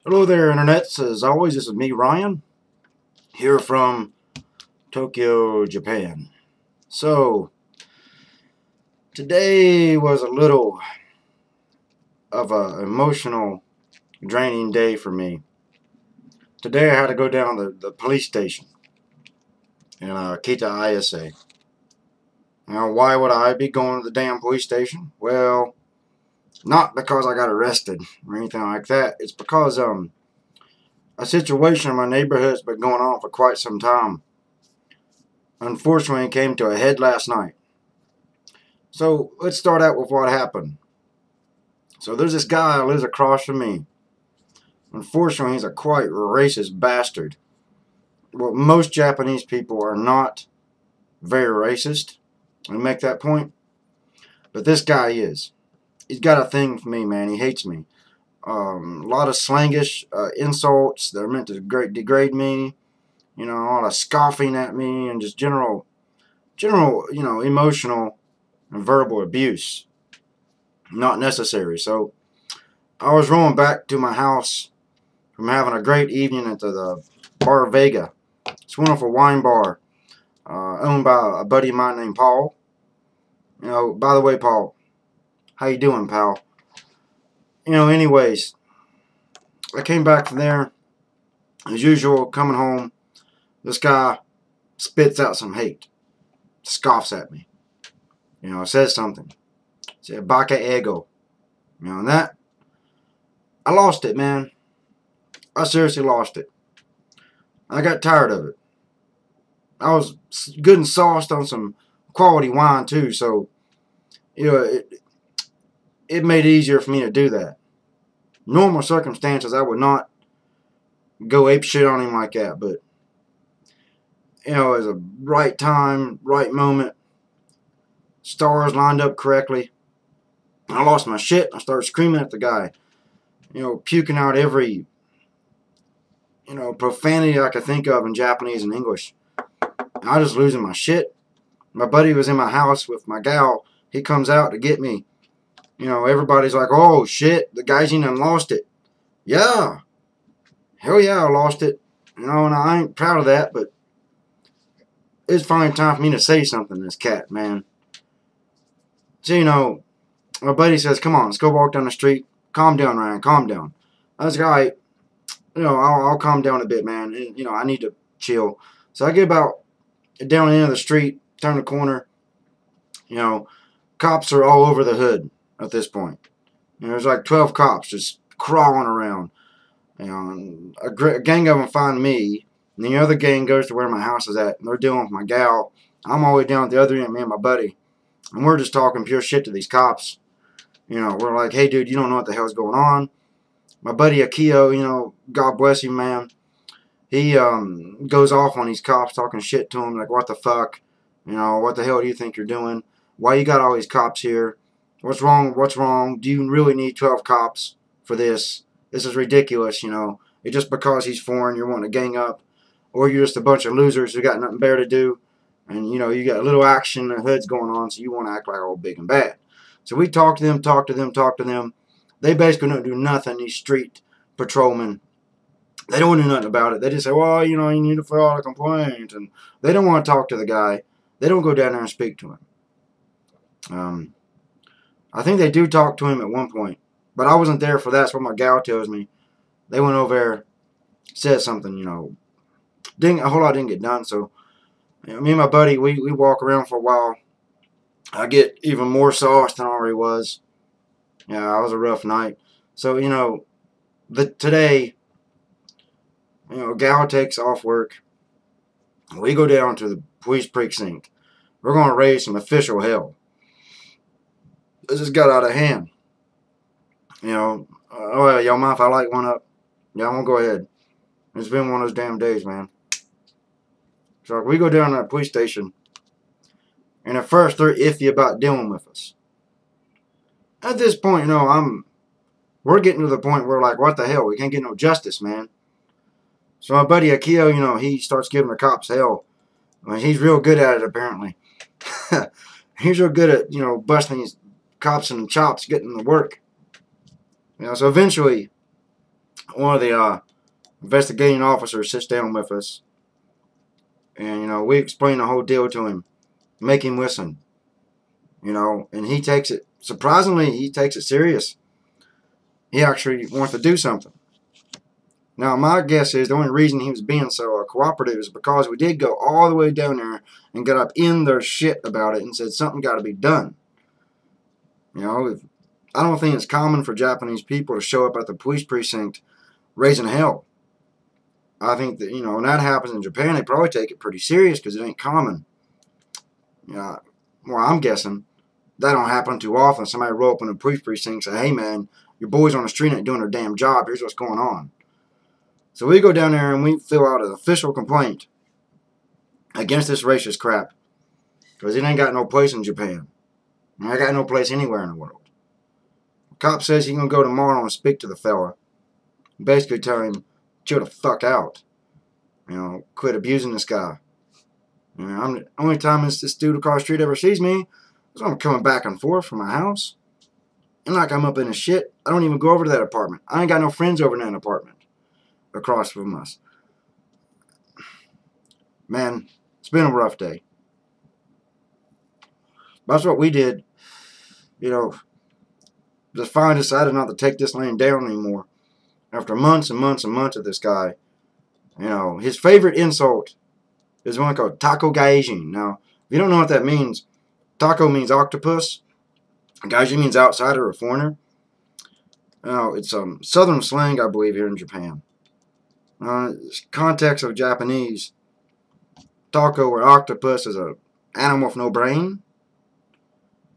Hello there, Internet. As always, this is me, Ryan, here from Tokyo, Japan. So, today was a little of an emotional, draining day for me. Today I had to go down to the police station in Kita ISA. Now, why would I be going to the damn police station? Well, not because I got arrested or anything like that. It's because a situation in my neighborhood has been going on for quite some time. Unfortunately, it came to a head last night. So let's start out with what happened. So there's this guy who lives across from me. Unfortunately, he's a quite racist bastard. Well, most Japanese people are not very racist. I make that point. But this guy is. He's got a thing for me, man. He hates me. A lot of slangish insults that are meant to degrade me. You know, a lot of scoffing at me and just general, emotional and verbal abuse. Not necessary. So I was rolling back to my house from having a great evening at the Bar Vega. It's a wonderful wine bar owned by a buddy of mine named Paul. You know, by the way, Paul, how you doing, pal? Anyways, I came back from there. As usual, coming home, this guy spits out some hate. Scoffs at me. Says something. Said, Baka ego. And that, I lost it, man. I seriously lost it. I got tired of it. I was good and sauced on some quality wine too, so it made it easier for me to do that. Normal circumstances, I would not go ape shit on him like that, but it was a right time, right moment. Stars lined up correctly. I lost my shit. I started screaming at the guy, puking out every profanity I could think of in Japanese and English. I was losing my shit. My buddy was in my house with my gal. He comes out to get me. Everybody's like, oh, shit, the guy's even lost it. Yeah. Hell yeah, I lost it. And I ain't proud of that, but it's finally time for me to say something to this cat, man. So, my buddy says, come on, let's go walk down the street. Calm down, Ryan, calm down. I was like, I'll calm down a bit, man. I need to chill. So I get about down the end of the street, turn the corner. Cops are all over the hood at this point. There's like 12 cops just crawling around. A gang of them find me, and the other gang goes to where my house is at, and they're dealing with my gal. I'm all the way down at the other end, me and my buddy, and we're just talking pure shit to these cops. We're like, hey, dude, you don't know what the hell's going on. My buddy Akio, God bless him, man. He goes off on these cops, talking shit to him, like, what the fuck? What the hell do you think you're doing? Why you got all these cops here? What's wrong? What's wrong? Do you really need 12 cops for this? This is ridiculous, It's just because he's foreign, you're wanting to gang up. Or you're just a bunch of losers who got nothing better to do. And, you got a little action, the hood's going on, so you want to act like all big and bad. So we talk to them. They basically don't do nothing, these street patrolmen. They don't do nothing about it. They just say, well, you need to file out a complaint. And they don't want to talk to the guy. They don't go down there and speak to him. I think they do talk to him at one point. But I wasn't there for that. That's what my gal tells me. They went over there, said something, a whole lot didn't get done. So me and my buddy, we walk around for a while. I get even more sauced than I already was. Yeah, it was a rough night. So, today, gal takes off work. We go down to the police precinct. We're going to raise some official hell. This just got out of hand. Oh, yeah, y'all mind if I light one up? Yeah, I'm going to go ahead. It's been one of those damn days, man. So we go down to the police station. And at first, they're iffy about dealing with us. At this point, we're getting to the point where, like, what the hell? We can't get no justice, man. So my buddy Akio, he starts giving the cops hell. I mean, he's real good at it, apparently. He's real good at, busting these cops in the chops, getting them to work. So eventually, one of the investigating officers sits down with us, and we explain the whole deal to him, make him listen, and he takes it. Surprisingly, he takes it serious. He actually wants to do something. Now, my guess is the only reason he was being so cooperative is because we did go all the way down there and got up in their shit about it and said something got to be done. I don't think it's common for Japanese people to show up at the police precinct raising hell. I think that, when that happens in Japan, they probably take it pretty serious because it ain't common. Well, I'm guessing that don't happen too often. Somebody roll up in a police precinct and say, hey, man, your boys on the street ain't doing their damn job. Here's what's going on. So we go down there and we fill out an official complaint against this racist crap because it ain't got no place in Japan. And I got no place anywhere in the world. The cop says he's going to go tomorrow and speak to the fella. Basically tell him, chill the fuck out. Quit abusing this guy. I'm the only time this dude across the street ever sees me is when I'm coming back and forth from my house. And like I'm up in his shit, I don't even go over to that apartment. I ain't got no friends over in that apartment across from us. Man, it's been a rough day. That's what we did. Just finally decided not to take this lane down anymore. After months and months and months of this guy, his favorite insult is one called taco gaijin. Now, if you don't know what that means, taco means octopus. Gaijin means outsider or foreigner. It's southern slang, I believe, here in Japan. Context of Japanese, taco or octopus is an animal with no brain.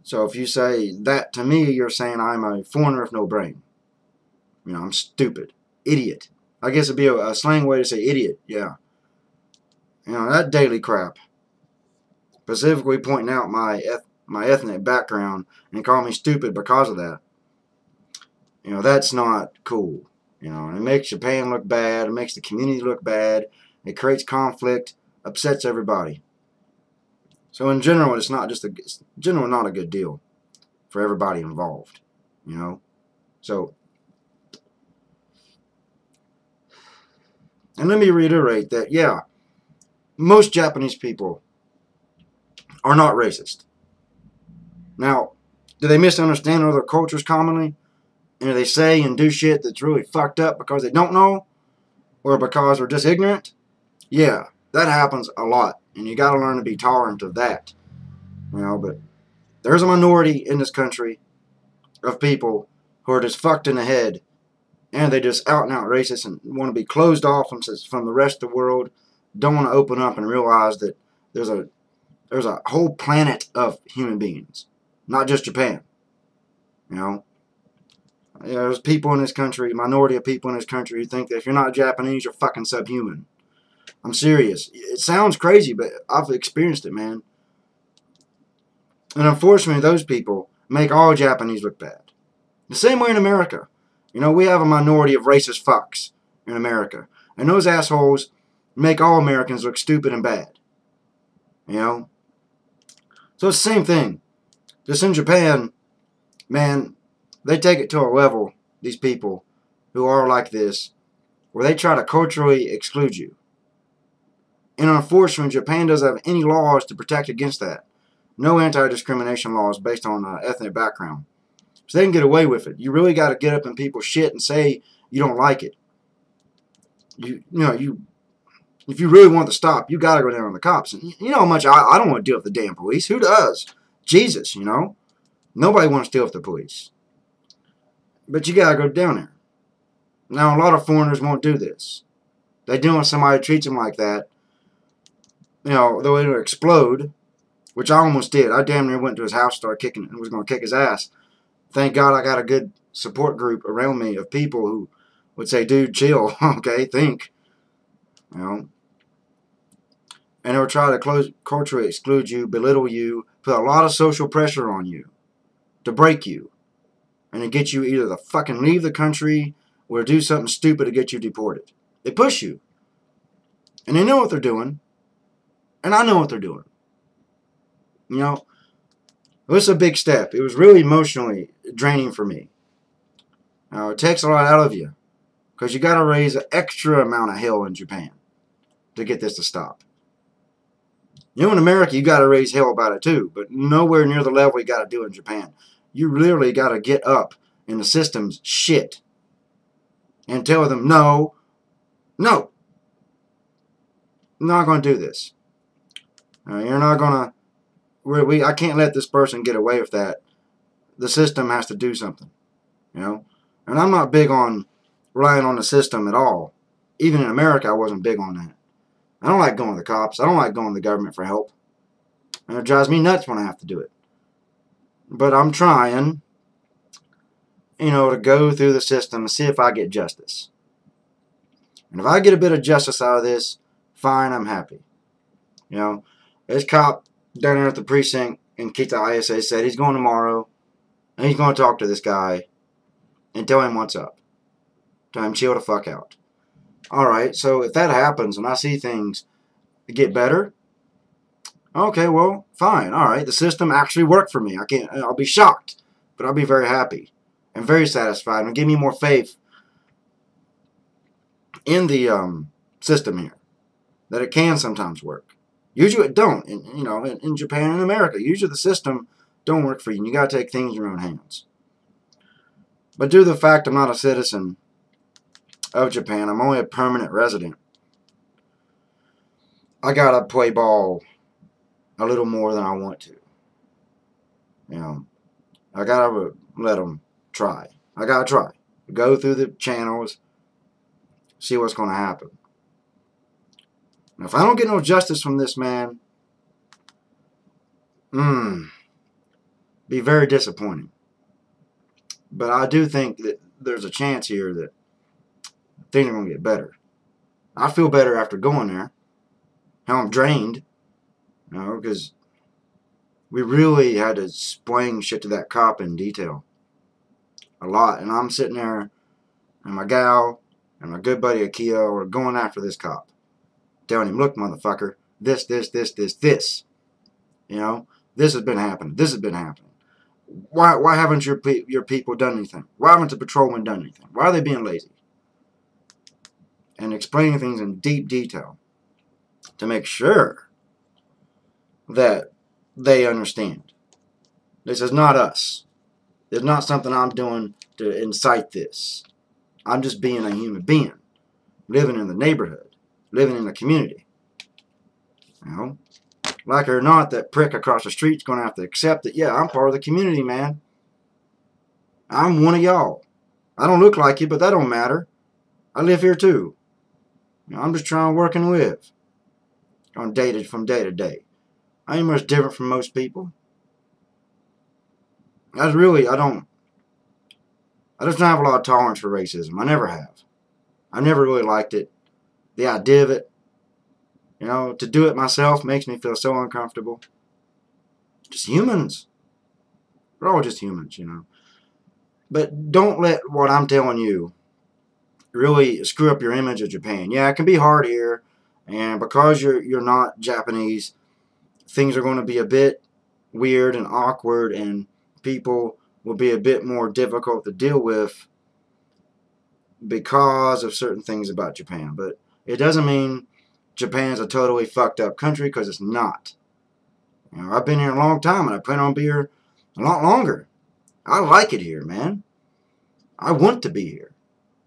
So if you say that to me, you're saying I'm a foreigner with no brain. I'm stupid. Idiot. I guess it'd be a slang way to say idiot, yeah. That daily crap. Specifically pointing out my ethnic background and calling me stupid because of that. That's not cool. It makes Japan look bad. It makes the community look bad. It creates conflict. Upsets everybody. So in general, it's not a good deal for everybody involved. So, and let me reiterate that, yeah, most Japanese people are not racist. Now, do they misunderstand other cultures commonly? And do they say and do shit that's really fucked up because they don't know? Or because they're just ignorant? Yeah, that happens a lot. And you got to learn to be tolerant of that. But there's a minority in this country of people who are just fucked in the head. And they just out and out racist and want to be closed off from the rest of the world. Don't want to open up and realize that there's a whole planet of human beings. Not just Japan. There's people in this country, minority of people in this country who think that if you're not Japanese, you're fucking subhuman. I'm serious. It sounds crazy, but I've experienced it, man. And unfortunately, those people make all Japanese look bad. The same way in America. We have a minority of racist fucks in America. And those assholes make all Americans look stupid and bad. So it's the same thing. Just in Japan, man, they take it to a level, these people who are like this, where they try to culturally exclude you. And unfortunately, Japan doesn't have any laws to protect against that. No anti-discrimination laws based on ethnic background. So they can get away with it. You really got to get up in people's shit and say you don't like it. If you really want to stop, you got to go down on the cops. And you know how much I don't want to deal with the damn police. Who does? Jesus, Nobody wants to deal with the police. But you got to go down there. Now, a lot of foreigners won't do this. They do when somebody treats them like that. They'll either explode, which I almost did. I damn near went to his house, started kicking, and was going to kick his ass. Thank God I got a good support group around me of people who would say, dude, chill, okay, think. And they would try to culturally exclude you, belittle you, put a lot of social pressure on you to break you. And to get you either to fucking leave the country or do something stupid to get you deported. They push you. And they know what they're doing. And I know what they're doing. It was a big step. It was really emotionally draining for me. It takes a lot out of you. Because you got to raise an extra amount of hell in Japan to get this to stop. You know, in America, you got to raise hell about it too, but nowhere near the level you got to do in Japan. You literally got to get up in the system's shit and tell them, no, no, I'm not going to do this. You're not going to, I can't let this person get away with that. The system has to do something, you know. And I'm not big on relying on the system at all. Even in America, I wasn't big on that. I don't like going to the cops. I don't like going to the government for help. And it drives me nuts when I have to do it. But I'm trying, you know, to go through the system and see if I get justice. And if I get a bit of justice out of this, fine, I'm happy. You know, this cop down there at the precinct in Kita ISA said he's going tomorrow and he's going to talk to this guy and tell him what's up. Tell him chill the fuck out. Alright, so if that happens and I see things get better, okay, well, fine. Alright, the system actually worked for me. I'll be shocked, but I'll be very happy and very satisfied and give me more faith in the system here, that it can sometimes work. Usually it don't. In Japan and America, usually the system don't work for you, and you got to take things in your own hands. But due to the fact I'm not a citizen of Japan, I'm only a permanent resident, I gotta play ball a little more than I want to. You know, I gotta let them try. I gotta try. Go through the channels, see what's gonna happen. Now, if I don't get no justice from this man, be very disappointing. But I do think that there's a chance here that things are going to get better. I feel better after going there. How I'm drained. You know, because we really had to explain shit to that cop in detail. A lot. And I'm sitting there, and my gal, and my good buddy Akio are going after this cop. Telling him, look, motherfucker, this. You know, this has been happening. This has been happening. Why haven't your people done anything? Why haven't the patrolmen done anything? Why are they being lazy? And explaining things in deep detail to make sure that they understand. This is not us. It's not something I'm doing to incite this. I'm just being a human being, living in the neighborhood, living in the community. You know? Like it or not, that prick across the street's going to have to accept that, yeah, I'm part of the community, man. I'm one of y'all. I don't look like you, but that don't matter. I live here too. You know, I'm just trying to work and live. From day to day. I ain't much different from most people. I just don't have a lot of tolerance for racism. I never have. I never really liked it. The idea of it. You know, to do it myself makes me feel so uncomfortable. Just humans. We're all just humans, you know. But don't let what I'm telling you really screw up your image of Japan. Yeah, it can be hard here. And because you're not Japanese, things are going to be a bit weird and awkward. And people will be a bit more difficult to deal with because of certain things about Japan. But it doesn't mean Japan's a totally fucked up country, because it's not. You know, I've been here a long time, and I plan on being here a lot longer. I like it here, man. I want to be here.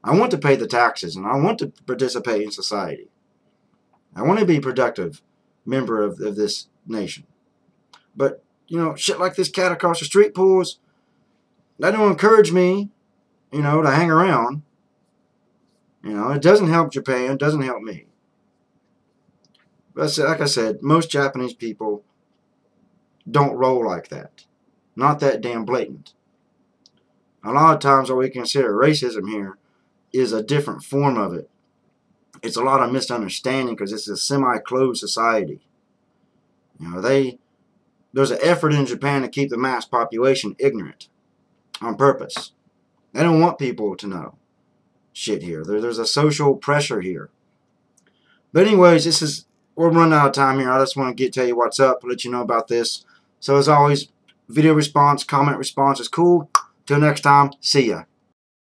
I want to pay the taxes, and I want to participate in society. I want to be a productive member of this nation. But, you know, shit like this cat across the street pulls, that don't encourage me, you know, to hang around. You know, it doesn't help Japan, it doesn't help me. But like I said, most Japanese people don't roll like that. Not that damn blatant. A lot of times what we consider racism here is a different form of it. It's a lot of misunderstanding because it's a semi-closed society. You know, there's an effort in Japan to keep the mass population ignorant on purpose. They don't want people to know shit here. There's a social pressure here. But anyways, we're running out of time here. I just want to tell you what's up, let you know about this. So as always, video response, comment response is cool. Till next time, see ya.